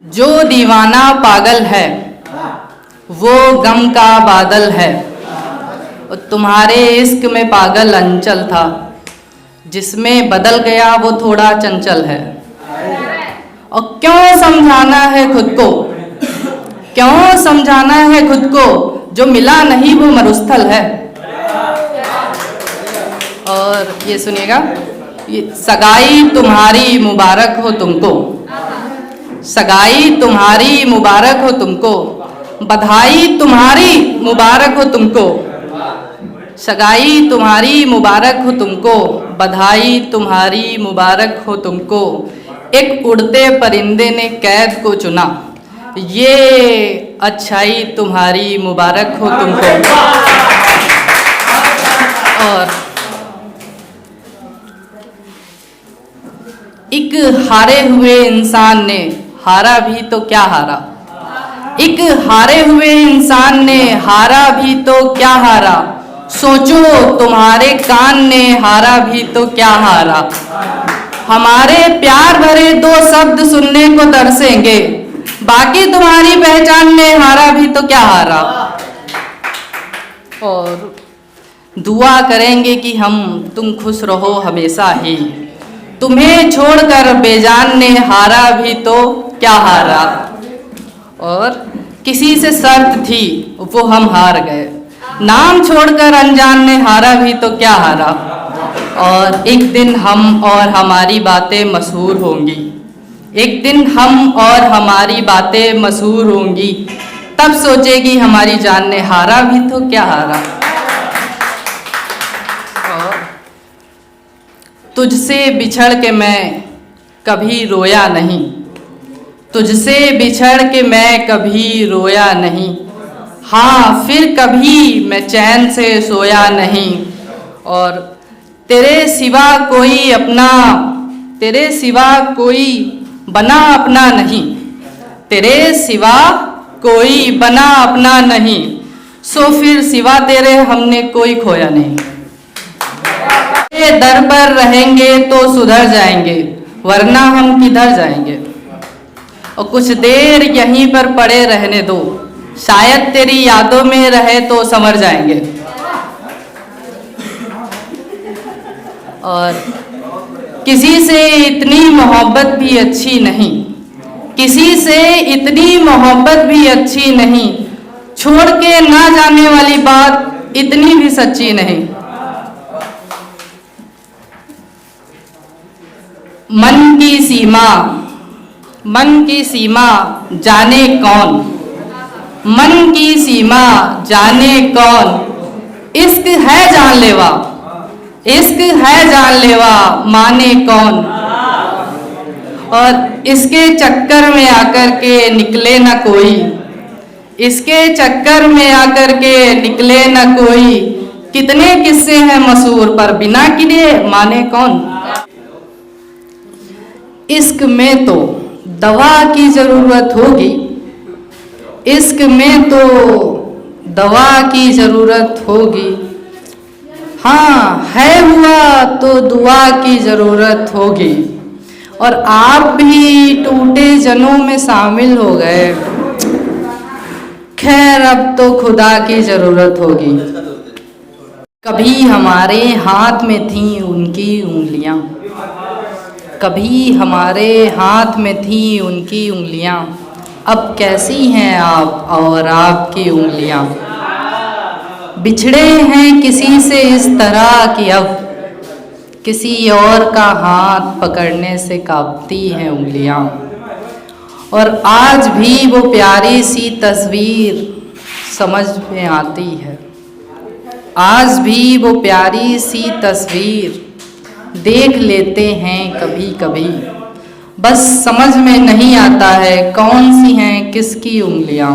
जो दीवाना पागल है वो गम का बादल है। और तुम्हारे इश्क में पागल अंचल था, जिसमें बदल गया वो थोड़ा चंचल है। और क्यों समझाना है खुद को, क्यों समझाना है खुद को, जो मिला नहीं वो मरुस्थल है। और ये सुनिएगा, ये सगाई तुम्हारी मुबारक हो तुमको, सगाई तुम्हारी मुबारक हो तुमको, बधाई तुम्हारी मुबारक हो तुमको, सगाई तुम्हारी मुबारक हो तुमको, बधाई तुम्हारी मुबारक हो तुमको। एक उड़ते परिंदे ने कैद को चुना, ये अच्छाई तुम्हारी मुबारक हो तुमको। और एक हारे हुए इंसान ने हारा भी तो क्या हारा, एक हारे हुए इंसान ने हारा भी तो क्या हारा। सोचो तुम्हारे कान ने हारा भी तो क्या हारा। हमारे प्यार भरे दो शब्द सुनने को तरसेंगे, बाकी तुम्हारी पहचान ने हारा भी तो क्या हारा। और दुआ करेंगे कि तुम खुश रहो हमेशा ही, तुम्हें छोड़कर बेजान ने हारा भी तो क्या हारा। और किसी से शर्त थी वो हम हार गए, नाम छोड़कर अनजान ने हारा भी तो क्या हारा। और एक दिन हम और हमारी बातें मशहूर होंगी, एक दिन हम और हमारी बातें मशहूर होंगी, तब सोचेगी हमारी जान ने हारा भी तो क्या हारा। और तुझसे बिछड़ के मैं कभी रोया नहीं, तुझसे बिछड़ के मैं कभी रोया नहीं। हाँ फिर कभी मैं चैन से सोया नहीं। और तेरे सिवा कोई अपना, तेरे सिवा कोई बना अपना नहीं, तेरे सिवा कोई बना अपना नहीं। सो फिर सिवा तेरे हमने कोई खोया नहीं। दर पर रहेंगे तो सुधर जाएंगे, वरना हम किधर जाएंगे। और कुछ देर यहीं पर पड़े रहने दो, शायद तेरी यादों में रहे तो संवर जाएंगे। और किसी से इतनी मोहब्बत भी अच्छी नहीं, किसी से इतनी मोहब्बत भी अच्छी नहीं, छोड़ के ना जाने वाली बात इतनी भी सच्ची नहीं। मन की सीमा, मन की सीमा जाने कौन, मन की सीमा जाने कौन। इश्क है जानलेवा, इश्क है जानलेवा माने कौन। और इसके चक्कर में आकर के निकले न कोई, इसके चक्कर में आकर के निकले न कोई। कितने किस्से हैं मशहूर पर बिना किए माने कौन। इश्क में तो दवा की जरूरत होगी, इश्क में तो दवा की जरूरत होगी। हाँ है हुआ तो दुआ की जरूरत होगी। और आप भी टूटे जनों में शामिल हो गए, खैर अब तो खुदा की जरूरत होगी। कभी हमारे हाथ में थी उनकी उंगलियां, कभी हमारे हाथ में थी उनकी उंगलियां, अब कैसी हैं आप और आपकी उंगलियां। बिछड़े हैं किसी से इस तरह कि अब किसी और का हाथ पकड़ने से कांपती हैं उंगलियां। और आज भी वो प्यारी सी तस्वीर समझ में आती है, आज भी वो प्यारी सी तस्वीर देख लेते हैं कभी कभी, बस समझ में नहीं आता है कौन सी हैं किसकी उंगलियां।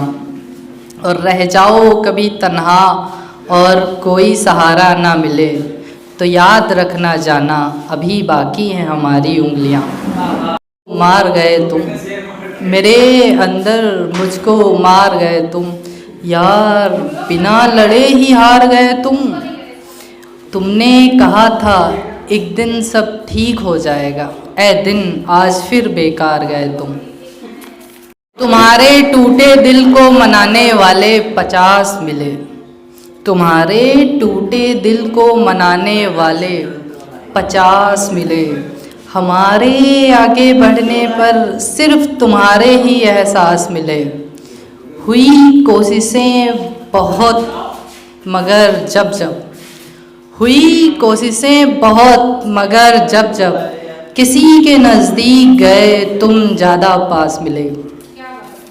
और रह जाओ कभी तन्हा और कोई सहारा ना मिले, तो याद रखना जाना अभी बाकी हैं हमारी उंगलियां। मार गए तुम मेरे अंदर, मुझको मार गए तुम यार, बिना लड़े ही हार गए तुम। तुमने कहा था एक दिन सब ठीक हो जाएगा, ए दिन आज फिर बेकार गए तुम। तुम्हारे टूटे दिल को मनाने वाले 50 मिले। तुम्हारे टूटे दिल को मनाने वाले 50 मिले। हमारे आगे बढ़ने पर सिर्फ तुम्हारे ही एहसास मिले। हुई कोशिशें बहुत मगर जब किसी के नज़दीक गए तुम ज़्यादा पास मिले।